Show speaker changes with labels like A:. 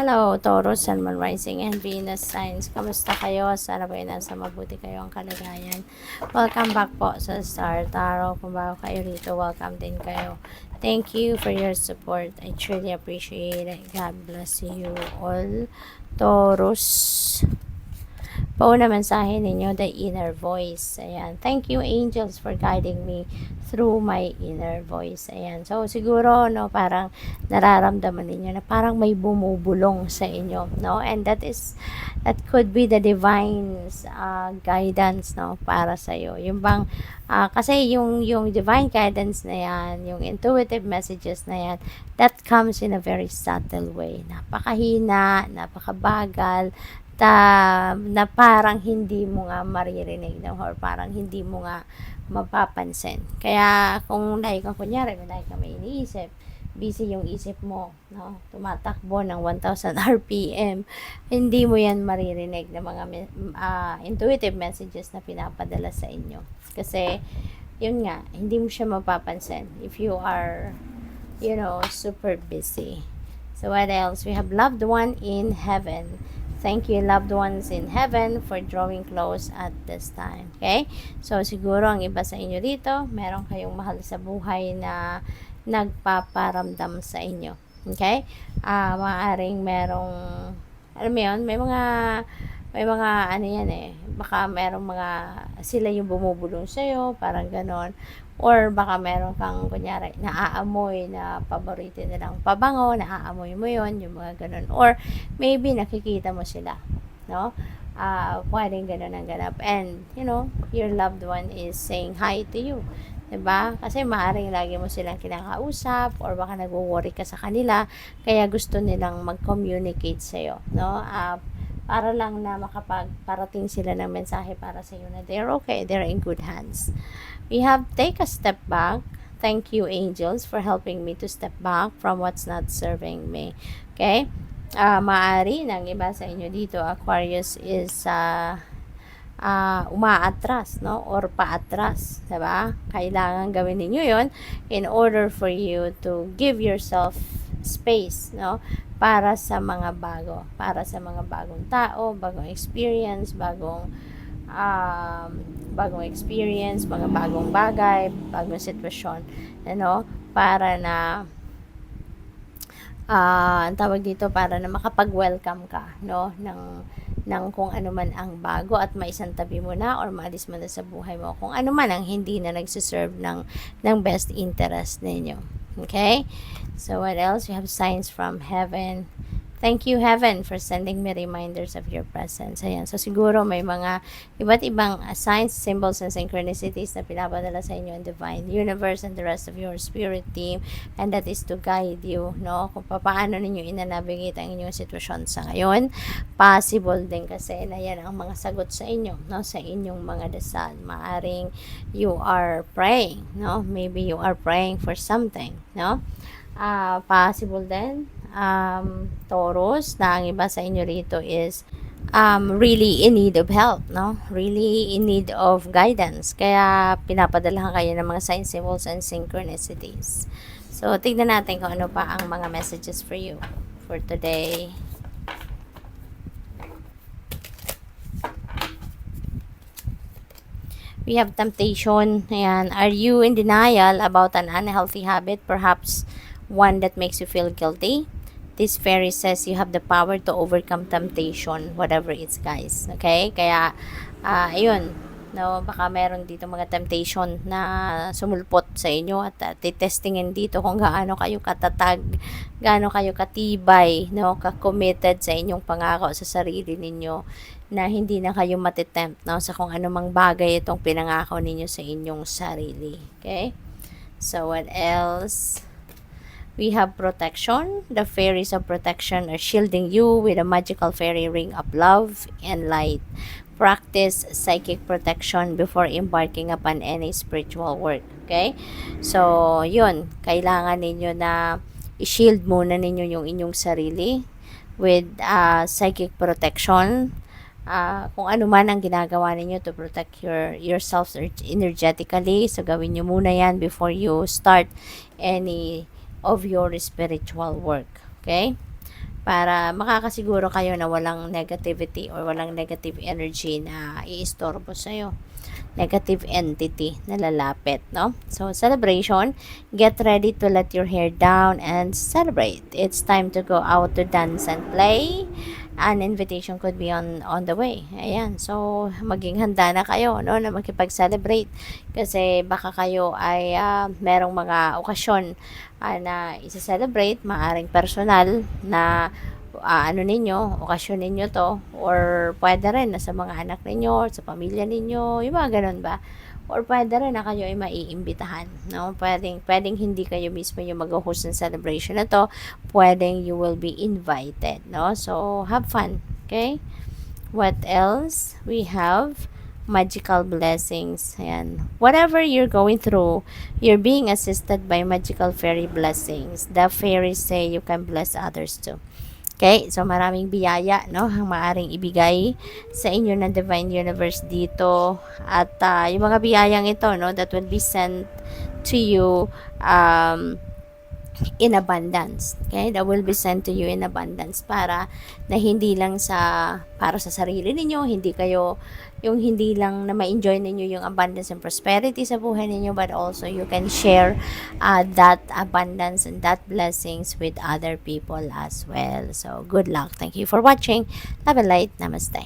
A: Hello, Taurus, Sun, Moon, Rising, and Venus signs. Kamusta kayo? Sana ba nasa mabuti kayo ang kalagayan? Welcome back po sa Star Tarot. Kung bago kayo rito, welcome din kayo. Thank you for your support. I truly appreciate it. God bless you all. Taurus. Pauna mensahe ninyo, the inner voice. Ayan. Thank you, angels, for guiding me through my inner voice. Ayan. So, siguro, no, parang nararamdaman ninyo na parang may bumubulong sa inyo, no? And that could be the divine guidance, no, para sa iyo. Yung bang, kasi yung divine guidance na yan, yung intuitive messages na yan, that comes in a very subtle way. Napakahina, napakabagal, na parang hindi mo nga maririnig, no? Or parang hindi mo nga mapapansin. Kaya kung like kunyari, like may iniisip, busy yung isip mo, no? Tumatakbo ng 1,000 RPM, hindi mo yan maririnig na mga intuitive messages na pinapadala sa inyo. Kasi, yun nga, hindi mo siya mapapansin if you are, super busy. So, what else? We have loved one in heaven. Thank you, loved ones in heaven, for drawing close at this time. Okay? So, siguro ang iba sa inyo dito, meron kayong mahal sa buhay na nagpaparamdam sa inyo. Okay? Maaaring merong, alam mo yun, may mga ano yan eh, baka merong mga, sila yung bumubulong sa'yo, parang ganon. Or baka meron kang, kunyari, naaamoy na paborito nilang pabango, naaamoy mo yon, yung mga ganun. Or maybe nakikita mo sila, no? Pwedeng ganun ang ganap. And, your loved one is saying hi to you. Diba? Kasi maaaring lagi mo silang kinakausap or baka nag-worry ka sa kanila, kaya gusto nilang mag-communicate sa'yo, no? Para lang na makapagparating sila ng mensahe para sa iyo na they're okay, they're in good hands. We have take a step back. Thank you, angels, for helping me to step back from what's not serving me. Okay? Maaari ng iba sa inyo dito, Aquarius is umaatras, no? Or paatras, diba? Kailangan gawin ninyo yon in order for you to give yourself space, no? Para sa mga bagong tao, bagong experience, mga bagong bagay, bagong sitwasyon, para na ang tawag dito, para na makapag-welcome ka, no, ng kung ano man ang bago at maisantabi mo na or maalis mo na sa buhay mo kung ano man ang hindi na nagsiserve ng best interest ninyo. Okay? So, what else? We have signs from heaven. Thank you, heaven, for sending me reminders of your presence. Ayan. So, siguro may mga iba't ibang signs, symbols, and synchronicities na pinapadala sa inyo in divine universe and the rest of your spirit team. And that is to guide you, no? Kung paano ninyo inanavigate ang inyong sitwasyon sa ngayon. Possible din kasi na yan ang mga sagot sa inyo, no? Sa inyong mga dasal. Maaring you are praying, no? Maybe you are praying for something, no? Possible din, Taurus, na ang iba sa inyo rito is really in need of help, no? Really in need of guidance. Kaya pinapadalahan kayo ng mga signs, symbols, and synchronicities. So, tignan natin kung ano pa ang mga messages for you for today. We have temptation. Ayan. Are you in denial about an unhealthy habit? Perhaps one that makes you feel guilty? This fairy says you have the power to overcome temptation, whatever it's, guys. Okay? Kaya, ayun, no, baka meron dito mga temptation na sumulpot sa inyo at titestingin dito kung gaano kayo katatag, gaano kayo katibay, no, ka-committed sa inyong pangako sa sarili ninyo na hindi na kayo matitempt, no, sa kung anumang bagay itong pinangako ninyo sa inyong sarili. Okay? So, what else? We have protection. The fairies of protection are shielding you with a magical fairy ring of love and light. Practice psychic protection before embarking upon any spiritual work. Okay? So, yun. Kailangan ninyo na i-shield muna ninyo yung inyong sarili with psychic protection. Kung ano man ang ginagawa ninyo to protect yourselves energetically. So, gawin nyo muna yan before you start any of your spiritual work. Okay? para makakasiguro kayo na walang negativity or walang negative energy na iistorbo sa'yo, negative entity na lalapit, no? So, celebration, get ready to let your hair down and celebrate. It's time to go out to dance and play. An invitation could be on the way. Ayan. So, maging handa na kayo, no, na makipag-celebrate. Kasi baka kayo ay merong mga okasyon na isa-celebrate, maaring personal na ano ninyo, okasyon ninyo to, or pwede rin na sa mga anak ninyo, or sa pamilya ninyo, yung mga ganun ba? Or pwede rin na kayo ay maiimbitahan, no? Pwedeng hindi kayo mismo yung mag-host ng celebration na to, pwedeng you will be invited, no? So, have fun, okay? What else? We have magical blessings. Ayan. Whatever you're going through, you're being assisted by magical fairy blessings. The fairies say you can bless others too. Okay, so maraming biyaya, no, ang maaring ibigay sa inyo ng Divine Universe dito. At yung mga biyayang ito, no, that will be sent to you in abundance. Okay, that will be sent to you in abundance para na hindi lang para sa sarili ninyo, hindi lang na ma-enjoy ninyo yung abundance and prosperity sa buhay ninyo, but also you can share that abundance and that blessings with other people as well. So, good luck. Thank you for watching. Love and light. Namaste.